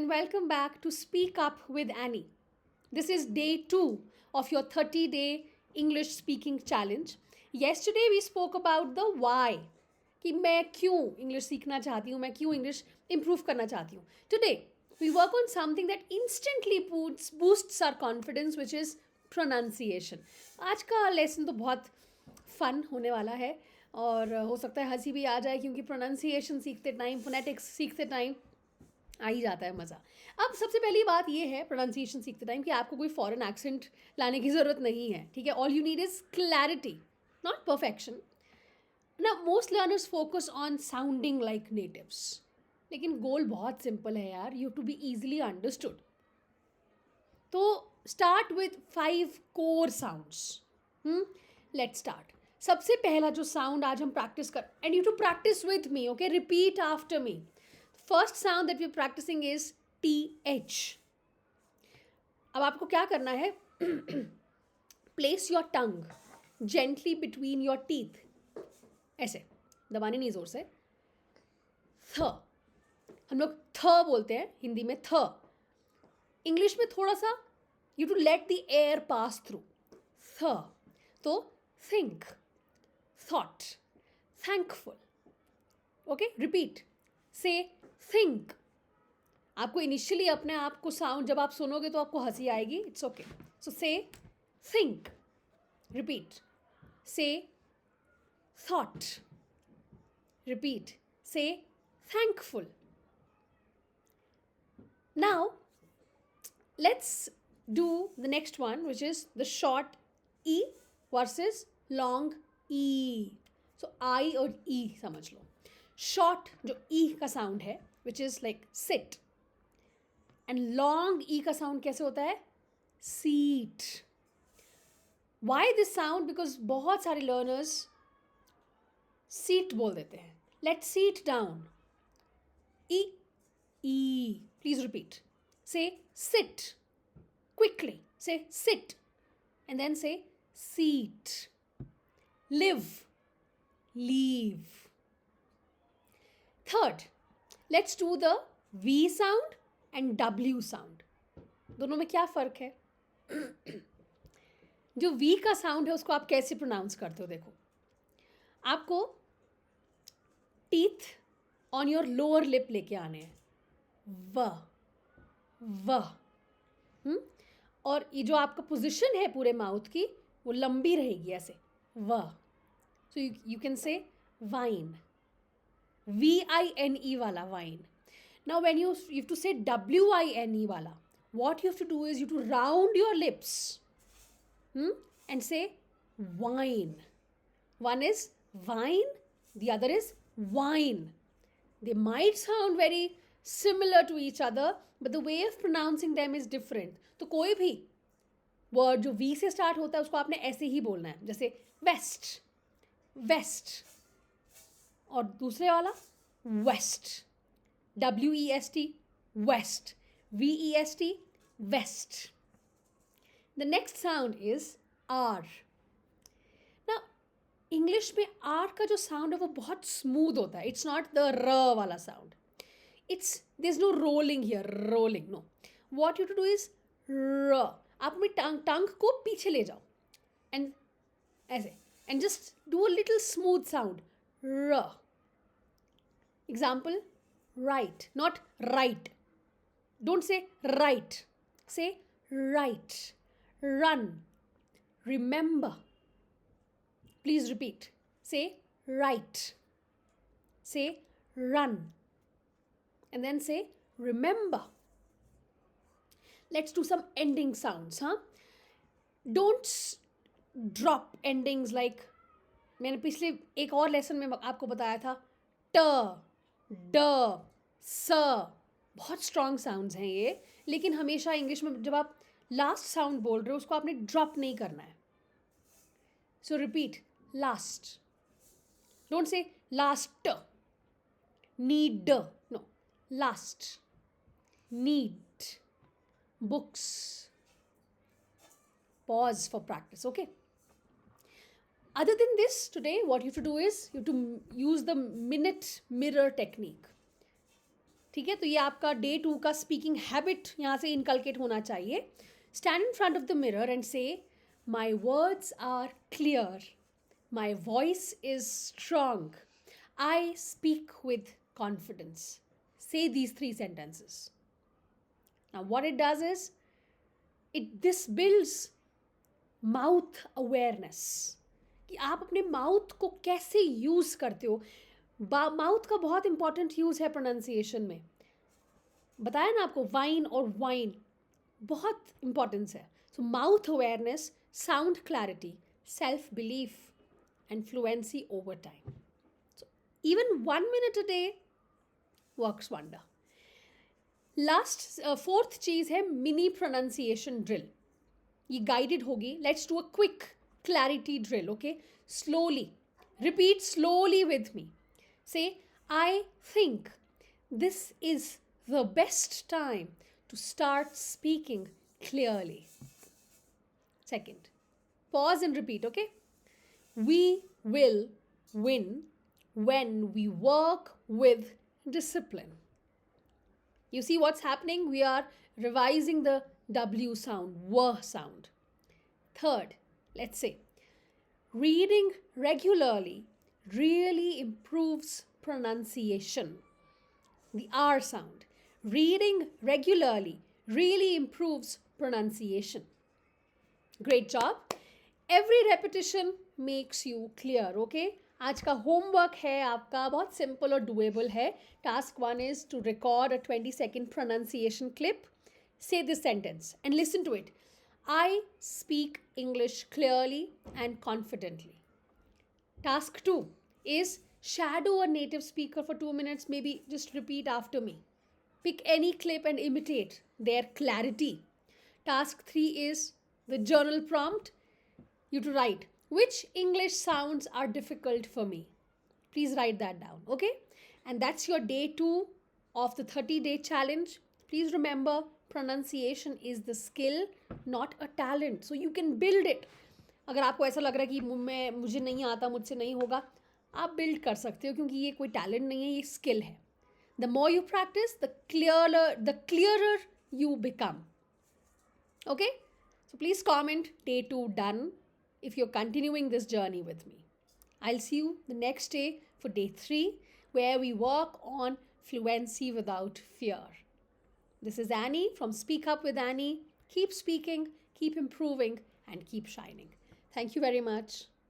and welcome back to Speak Up with Annie. This is day 2 of your 30-day English speaking challenge. Yesterday we spoke about the why, कि मैं क्यों English सीखना चाहती हूँ, मैं क्यों इंग्लिश इम्प्रूव करना चाहती हूँ. Today we work on something that instantly boosts our confidence, which is pronunciation. आज का लेसन तो बहुत फन होने वाला है और हो सकता है हंसी भी आ जाए क्योंकि प्रोनाउंसिएशन सीखते टाइम, फोनेटिक्स सीखते टाइम आ ही जाता है मज़ा. अब सबसे पहली बात ये है प्रोनाउंसिएशन सीखते टाइम कि आपको कोई फॉरेन एक्सेंट लाने की ज़रूरत नहीं है. ठीक है, all you need is clarity, not perfection. ना most learners focus on sounding like natives, लेकिन गोल बहुत सिंपल है यार, you to be easily understood. तो start with 5 core sounds. Let's start. सबसे पहला जो साउंड आज हम प्रैक्टिस कर, and you to practice with me, okay, repeat after me. First sound that we are practicing is TH. अब आपको क्या करना है, place your tongue gently between your teeth, ऐसे दबाने नहीं जोर से. थ, हम लोग थ बोलते हैं हिंदी में थ. इंग्लिश में थोड़ा सा you to let the air pass through. थ, तो think, thought, thankful. Okay, repeat. Say think. आपको इनिशियली अपने आप को साउंड जब आप सुनोगे तो आपको हंसी आएगी, it's okay. So say think. Repeat. Say thought. Repeat. Say thankful. Now let's do the next one, which is the short E versus long E. So I और E समझ लो. Short जो E का साउंड है, which is like sit, and long E का sound कैसे होता है, seat. Why this sound? Because बहुत सारे learners seat बोल देते हैं. Let's sit down. E, E. Please repeat. Say sit. Quickly. Say sit. And then say seat. Live. Leave. Third, let's do the V sound and W sound. दोनों में क्या फ़र्क है? जो V का साउंड है उसको आप कैसे प्रोनाउंस करते हो, देखो. आपको teeth on your lower lip लेके आने हैं. व, व. और ये जो आपका पोजिशन है पूरे माउथ की वो लंबी रहेगी ऐसे. व. So you can say wine. VINE वाला wine. Now when you have to say WINE wala, what you have to do is you have to round your lips and say wine. One is wine, the other is wine. They might sound very similar to each other, but the way of pronouncing them is different. तो कोई भी word जो V से start होता है उसको आपने ऐसे ही बोलना है, जैसे west, west. और दूसरे वाला west. WEST, west. VEST, west. The next sound is R. Now, English में R का जो sound है वो बहुत smooth होता है. It's not the R वाला sound. There's no rolling here, rolling, no. What you have to do is R. आप अपनी टंग को पीछे ले जाओ. And ऐसे. And just do a little smooth sound. R. Example, right, not right. Don't say right. Say right. Run. Remember. Please repeat. Say right. Say run. And then say remember. Let's do some ending sounds, huh? Don't drop endings like मैंने पिछले एक और lesson में आपको बताया था. ट, ड, स. बहुत स्ट्रॉन्ग साउंड्स हैं ये, लेकिन हमेशा इंग्लिश में जब आप लास्ट साउंड बोल रहे हो उसको आपने ड्रॉप नहीं करना है. So repeat. Last. Don't say last. Need. No. Last. Need. Books. Pause for practice, okay? Other than this, today what you have to do is you have to use the minute mirror technique. ठीक है, तो ये आपका day 2 का speaking habit यहाँ से inculcate होना चाहिए. Stand in front of the mirror and say my words are clear, my voice is strong, I speak with confidence. Say these 3 sentences. Now what it does is this builds mouth awareness कि आप अपने mouth को कैसे use करते हो. Mouth का बहुत important use है प्रोनाउंसिएशन में. बताया ना आपको, वाइन और वाइन बहुत इंपॉर्टेंस है. So mouth awareness, sound clarity, self belief and fluency over time. So even 1 minute a day works wonder. Last 4th चीज़ है मिनी प्रोनाउंसिएशन ड्रिल. ये गाइडेड होगी. Let's do a quick clarity drill. Okay, slowly repeat slowly with me. Say I think this is the best time to start speaking clearly. Second, pause and repeat. Okay, we will win when we work with discipline. You see what's happening? We are revising the W sound, W sound. Third, let's say, reading regularly really improves pronunciation. The R sound. Reading regularly really improves pronunciation. Great job. Every repetition makes you clear. Okay? आज का homework है आपका बहुत simple और doable है. Task 1 is to record a 20-second pronunciation clip. Say this sentence and listen to it. I speak English clearly and confidently. Task 2 is shadow a native speaker for 2 minutes. Maybe just repeat after me. Pick any clip and imitate their clarity. Task 3 is the journal prompt. You to write which English sounds are difficult for me. Please write that down, okay? And that's your day 2 of the 30-day challenge. Please remember, pronunciation is the skill, not a talent. So you can build it. अगर आपको ऐसा लग रहा है कि मुझे नहीं आता, मुझसे नहीं होगा, आप build कर सकते हो क्योंकि ये कोई talent नहीं है, ये skill है. The more you practice, the clearer you become. Okay? So please comment day 2 done if you're continuing this journey with me. I'll see you the next day for day 3, where we work on fluency without fear. This is Annie from Speak Up with Annie. Keep speaking, keep improving, and keep shining. Thank you very much.